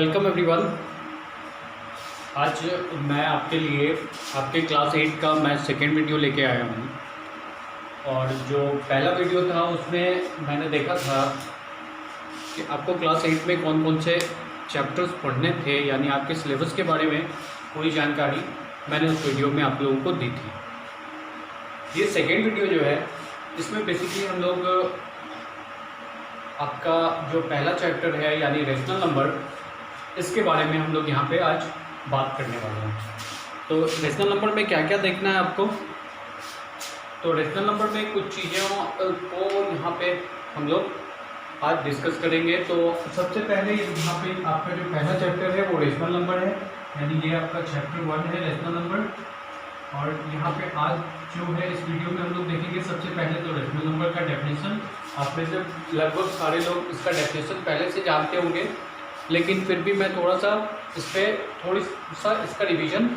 Welcome everyone. आज मैं आपके लिए आपके क्लास 8 का मैं सेकेंड वीडियो लेके आया हूँ। और जो पहला वीडियो था उसमें मैंने देखा था कि आपको क्लास 8 में कौन कौन से चैप्टर्स पढ़ने थे, यानी आपके सिलेबस के बारे में पूरी जानकारी मैंने उस वीडियो में आप लोगों को दी थी। ये सेकेंड वीडियो जो है इसमें बेसिकली हम लोग आपका जो पहला चैप्टर है यानी रेशनल नंबर, इसके बारे में हम लोग यहाँ पे आज बात करने वाले हैं। तो रेशनल नंबर में क्या क्या देखना है आपको, तो रेशनल नंबर में कुछ चीज़ों को यहाँ पे हम लोग आज डिस्कस करेंगे। तो सबसे पहले यहाँ पे आपका जो पहला चैप्टर है वो रेशनल नंबर है, यानी ये आपका चैप्टर 1 है रेशनल नंबर। और यहाँ पे आज जो है इस वीडियो में हम लोग देखेंगे सबसे पहले तो रेशनल नंबर का डेफिनेशन। आप में से लगभग सारे लोग इसका डेफिनेशन पहले से जानते होंगे, लेकिन फिर भी मैं थोड़ा सा इस पर थोड़ी सा इसका रिवीजन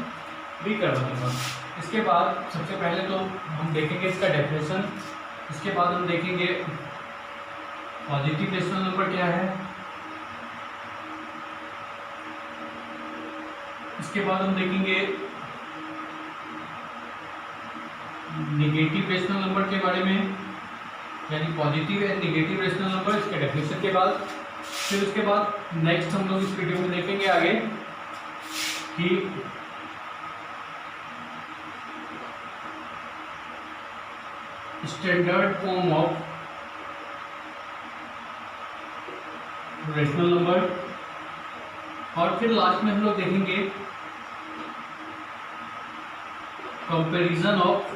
भी करवा दूँगा। इसके बाद सबसे पहले तो हम देखेंगे इसका डेफिनेशन, इसके बाद हम देखेंगे पॉजिटिव रेशनल नंबर क्या है, इसके बाद हम देखेंगे नेगेटिव रेशनल नंबर के बारे में, यानी positive and negative rational number, इसके डेफिनेशन के बाद फिर उसके बाद नेक्स्ट हम लोग इस वीडियो में देखेंगे आगे कि standard form of rational number. और फिर लास्ट में हम लोग देखेंगे कंपैरिजन ऑफ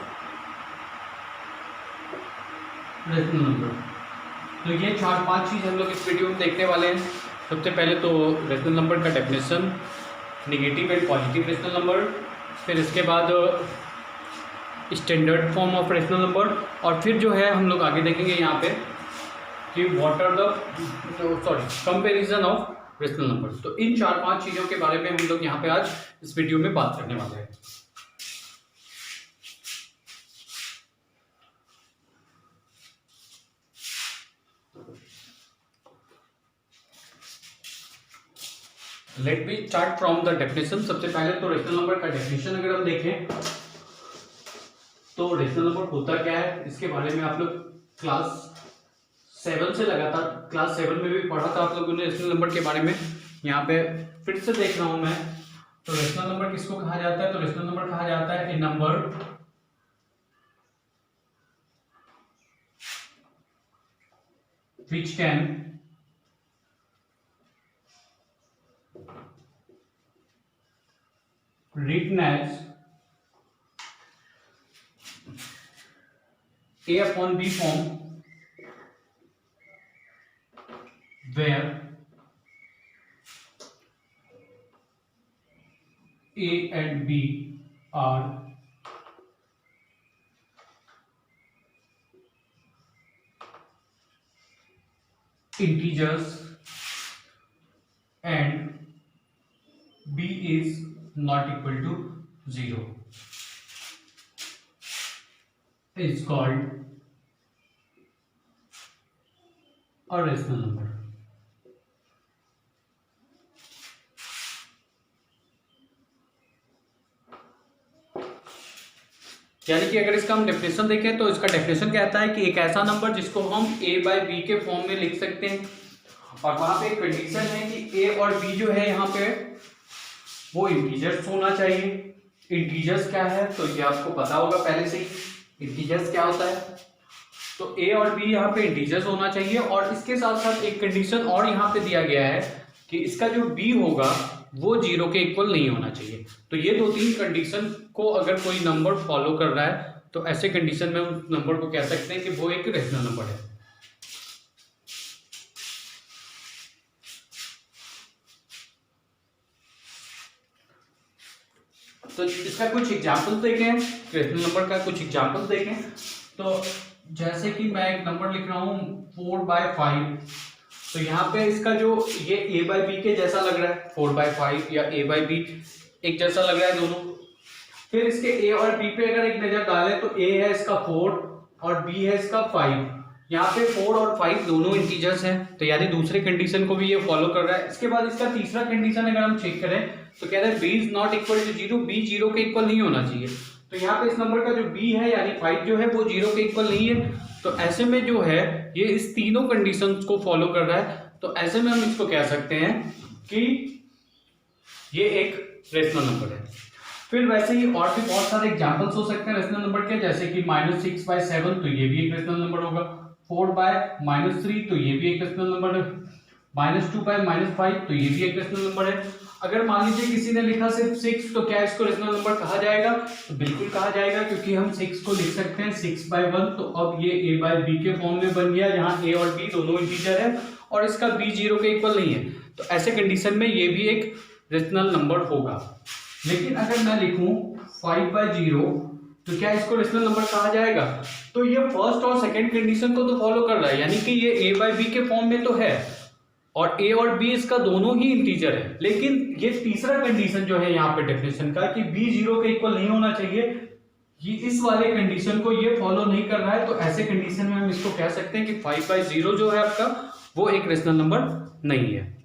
रेशनल नंबर। तो ये 4-5 चीज़ हम लोग इस वीडियो में देखने वाले हैं। सबसे पहले तो रेशनल नंबर का definition, negative and positive rational number, फिर इसके बाद standard form of rational number, और फिर जो है हम लोग आगे देखेंगे यहाँ पे कि what are the comparison of rational number. तो इन 4-5 चीज़ों के बारे में हम लोग यहाँ पे आज इस वीडियो में बात करने वाले हैं। Let me start from the definition. सबसे पहले तो रेशनल नंबर का डेफिनेशन अगर हम देखें तो रेशनल नंबर होता क्या है, इसके बारे में आप लोग क्लास 7 से लगातार क्लास 7 में भी पढ़ा था आप लोगों ने रेशनल नंबर के बारे में। यहाँ पे फिर से देख रहा हूं मैं। तो रेशनल नंबर किसको कहा जाता है, तो रेशनल नंबर कहा जाता है ए number which can written as a upon b form where a and b are integers and b is not equal to 0 is called a rational number। यानी कि अगर इसका हम डेफिनेशन देखें तो इसका डेफिनेशन कहता है कि एक ऐसा नंबर जिसको हम a बाई बी के फॉर्म में लिख सकते हैं, और वहां पे एक कंडीशन है कि a और b जो है यहाँ पे वो इंटीजर्स होना चाहिए। इंटीजर्स क्या है तो ये आपको पता होगा पहले से ही, इंटीजर्स क्या होता है। तो a और b यहाँ पे इंटीजर्स होना चाहिए, और इसके साथ साथ एक कंडीशन और यहाँ पे दिया गया है कि इसका जो b होगा वो 0 के इक्वल नहीं होना चाहिए। तो ये 2-3 कंडीशन को अगर कोई नंबर फॉलो कर रहा है तो ऐसे कंडीशन में उस नंबर को कह सकते हैं कि वो एक रेशनल नंबर है। तो इसका कुछ एग्जाम्पल देखें, रेशनल नंबर का कुछ एग्जाम्पल देखें। तो जैसे कि मैं एक नंबर लिख रहा हूं 4/5, तो यहाँ पे इसका जो ये a बाई बी के जैसा लग रहा है, 4/5 या a बाई बी एक जैसा लग रहा है दोनों। फिर इसके a और b पे अगर एक नजर डालें तो a है इसका 4 और b है इसका 5, यहाँ पे 4 और 5 दोनों इंटीजर्स हैं, तो यानी दूसरे कंडीशन को भी ये फॉलो कर रहा है। इसके बाद इसका तीसरा कंडीशन अगर हम चेक करें तो कह रहा है b is not equal to 0, b 0 के इक्वल नहीं होना चाहिए। तो यहाँ पे इस नंबर का जो b है यानी 5 जो है वो 0 के इक्वल नहीं है। तो ऐसे में जो है ये इस तीनों कंडीशंस को फॉलो कर रहा है, तो ऐसे में हम इसको कह सकते हैं कि ये एक रेशनल नंबर है। फिर वैसे ही और भी बहुत सारे एग्जांपल्स हो सकते हैं रेशनल नंबर के, जैसे कि -6/7 तो ये भी एक रेशनल नंबर होगा, 4/-3 तो ये भी एक रेशनल नंबर है, -2/-5 तो ये भी एक रेशनल नंबर है। अगर मान लीजिए किसी ने लिखा सिर्फ 6, तो क्या इसको रेशनल नंबर कहा जाएगा? तो बिल्कुल कहा जाएगा, क्योंकि हम 6 को लिख सकते हैं 6/1, तो अब ये a/b के फॉर्म में बन गया, जहां a और b दोनों इंटीजर है और इसका b 0 के इक्वल नहीं है। तो ऐसे कंडीशन में ये भी एक रेशनल नंबर होगा। लेकिन अगर मैं लिखूं 5/0 तो क्या इसको रेशनल नंबर कहा जाएगा? तो ये फर्स्ट और सेकंड कंडीशन को तो फॉलो कर रहा है, यानी कि ये a/b के फॉर्म में तो है और a और b इसका दोनों ही इंटीजर है। लेकिन ये तीसरा कंडीशन जो है यहाँ पे डेफिनेशन का कि b 0 के इक्वल नहीं होना चाहिए, ये इस वाले कंडीशन को ये फॉलो नहीं कर रहा है। तो ऐसे कंडीशन में हम इसको कह सकते हैं कि 5/0 जो है आपका वो एक रेशनल नंबर नहीं है।